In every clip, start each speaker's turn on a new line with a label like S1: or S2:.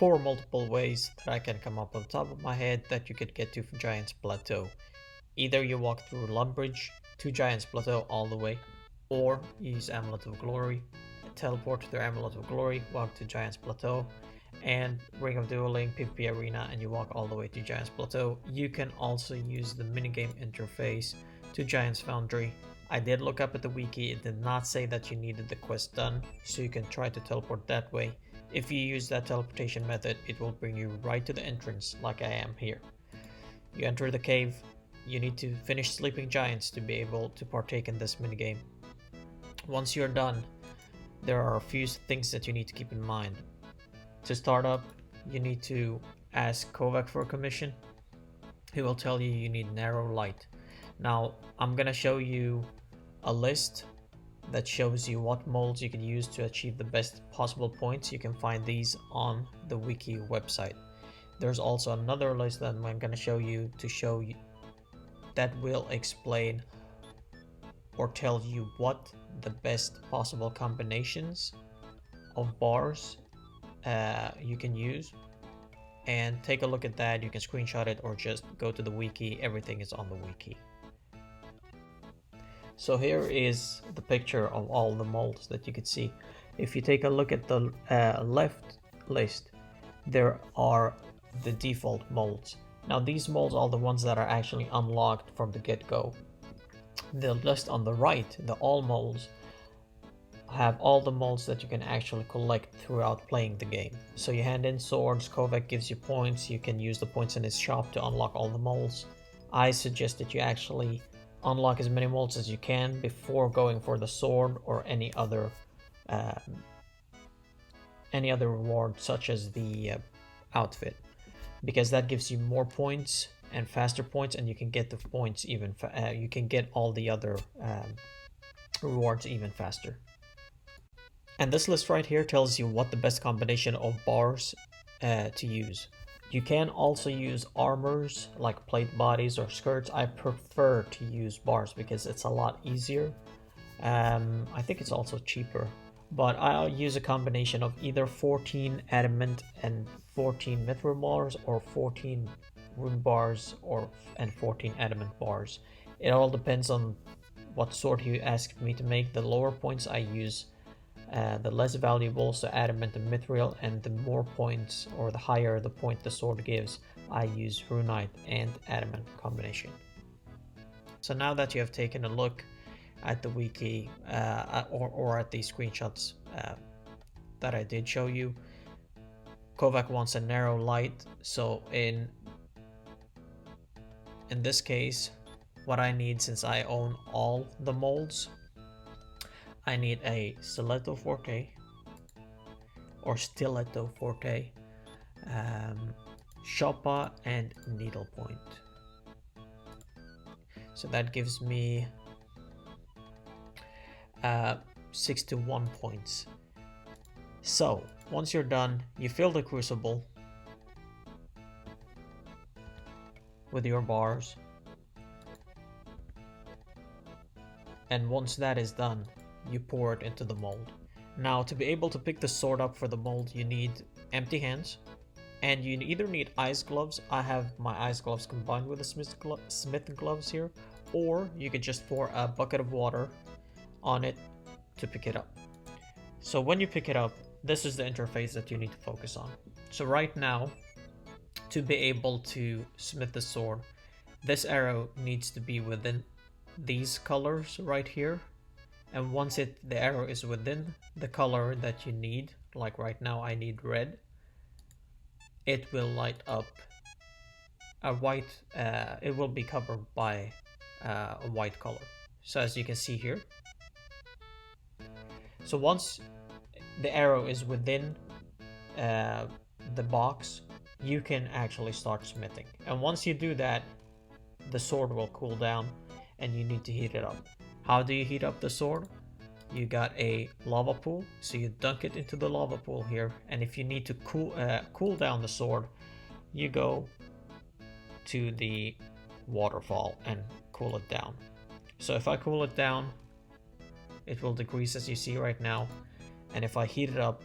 S1: four multiple ways that I can come up on top of my head that you could get to Giants Plateau. Either you walk through Lumbridge to Giants Plateau all the way, or you use Amulet of Glory, teleport to the Amulet of Glory, walk to Giants Plateau, and Ring of Dueling, PvP Arena, and you walk all the way to Giants Plateau. You can also use the minigame interface to Giants Foundry. I did look up at the wiki, it did not say that you needed the quest done, so you can try to teleport that way. If you use that teleportation method, it will bring you right to the entrance like I am here. You enter the cave, you need to finish Sleeping Giants to be able to partake in this minigame. Once you're done, there are a few things that you need to keep in mind. To start up, you need to ask Kovac for a commission. He will tell you you need narrow light. Now, I'm gonna show you a list that shows you what molds you can use to achieve the best possible points. You can find these on the wiki website. There's also another list that I'm gonna show you that will explain or tell you what the best possible combinations of bars you can use, and take a look at that. You can screenshot it or just go to the wiki. Everything is on the wiki. So here is the picture of all the molds that you could see. If you take a look at the left list, there are the default molds. Now these molds are the ones that are actually unlocked from the get-go. The list on the right, the all molds, have all the molds that you can actually collect throughout playing the game. So you hand in swords, Kovac gives you points, you can use the points in his shop to unlock all the molds. I suggest that you actually unlock as many molds as you can before going for the sword or any other reward, such as the outfit, because that gives you more points and faster points, and you can get the points even you can get all the other rewards even faster. And this list right here tells you what the best combination of bars to use. You can also use armors like plate bodies or skirts. I prefer to use bars because it's a lot easier. I think it's also cheaper, but I'll use a combination of either 14 adamant and 14 mithril bars, or 14 rune bars and 14 adamant bars. It all depends on what sword you ask me to make. The lower points I use the less valuable, so adamant and mithril, and the more points, or the higher the point the sword gives, I use runite and adamant combination. So now that you have taken a look at the wiki or at these screenshots that I did show you, Kovac wants a narrow light. So in this case, what I need, since I own all the molds, I need a Stiletto Forte or Stiletto Forte, Shoppa, and Needlepoint. So that gives me 61 points. So once you're done, you fill the crucible with your bars, and once that is done, you pour it into the mold. Now, to be able to pick the sword up for the mold, you need empty hands, and you either need ice gloves. I have my ice gloves combined with the smith gloves here, or you could just pour a bucket of water on it to pick it up. So when you pick it up, this is the interface that you need to focus on. So right now, to be able to smith the sword, this arrow needs to be within these colors right here. And once the arrow is within the color that you need, like right now I need red, it will light up a white, it will be covered by a white color. So as you can see here. So once the arrow is within the box, you can actually start smithing. And once you do that, the sword will cool down and you need to heat it up. How do you heat up the sword? You got a lava pool, so you dunk it into the lava pool here, and if you need to cool down the sword, you go to the waterfall and cool it down. So if I cool it down, it will decrease as you see right now, and if I heat it up,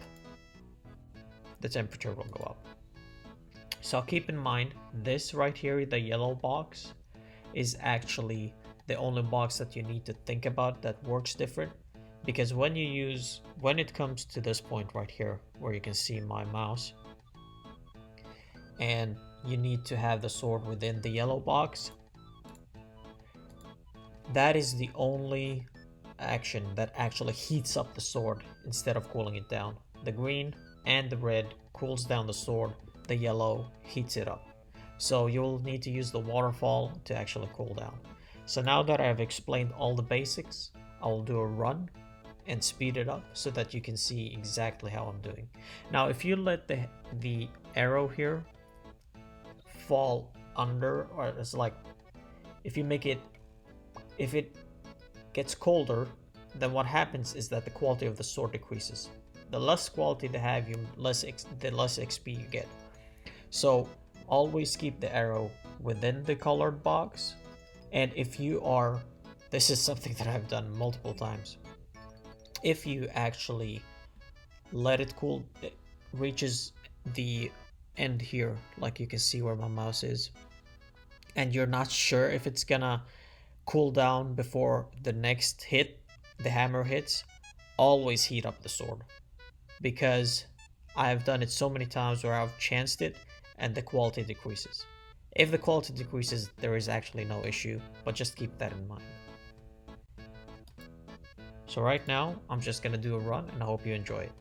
S1: the temperature will go up. So keep in mind, this right here, the yellow box, is actually the only box that you need to think about that works different. Because when it comes to this point right here, where you can see my mouse, and you need to have the sword within the yellow box, that is the only action that actually heats up the sword instead of cooling it down. The green and the red cools down the sword, the yellow heats it up. So you'll need to use the waterfall to actually cool down. So now that I've explained all the basics, I'll do a run and speed it up so that you can see exactly how I'm doing. Now if you let the arrow here fall under, or it's like, if it gets colder, then what happens is that the quality of the sword decreases. The less quality they have, the less XP you get. So always keep the arrow within the colored box. And if you are, this is something that I've done multiple times, if you actually let it cool, it reaches the end here, like you can see where my mouse is, and you're not sure if it's gonna cool down before the next hit, the hammer hits, always heat up the sword, because I've done it so many times where I've chanced it and the quality decreases. If the quality decreases, there is actually no issue, but just keep that in mind. So right now, I'm just gonna do a run and I hope you enjoy it.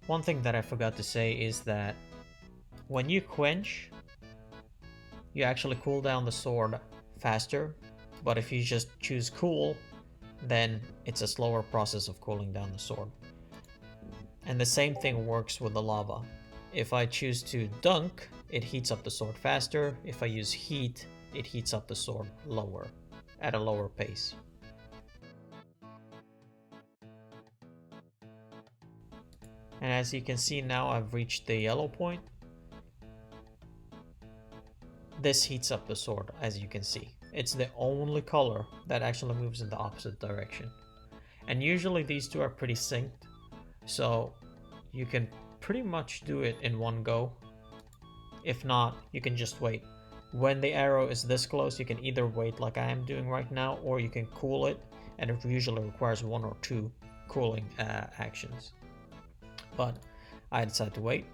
S1: One thing that I forgot to say is that when you quench, you actually cool down the sword faster, but if you just choose cool, then it's a slower process of cooling down the sword. And the same thing works with the lava. If I choose to dunk, it heats up the sword faster. If I use heat, it heats up the sword lower, at a lower pace. And as you can see now, I've reached the yellow point. This heats up the sword, as you can see. It's the only color that actually moves in the opposite direction. And usually these two are pretty synced, so you can pretty much do it in one go. If not, you can just wait. When the arrow is this close, you can either wait like I am doing right now, or you can cool it, and it usually requires 1 or 2 cooling actions. But I decided to wait.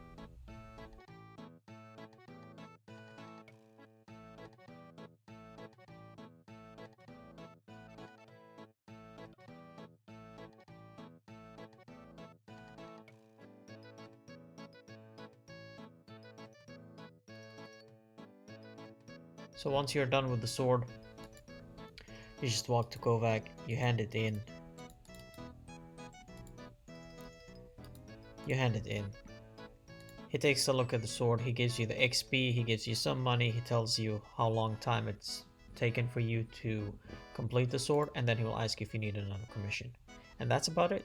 S1: So once you're done with the sword, you just walk to Kovac, you hand it in. He takes a look at the sword, he gives you the XP, he gives you some money, he tells you how long time it's taken for you to complete the sword, and then he will ask you if you need another commission. And that's about it.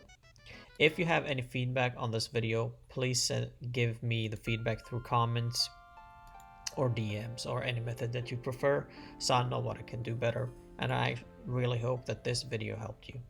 S1: If you have any feedback on this video, please give me the feedback through comments or DMs, or any method that you prefer, so I know what I can do better. And I really hope that this video helped you.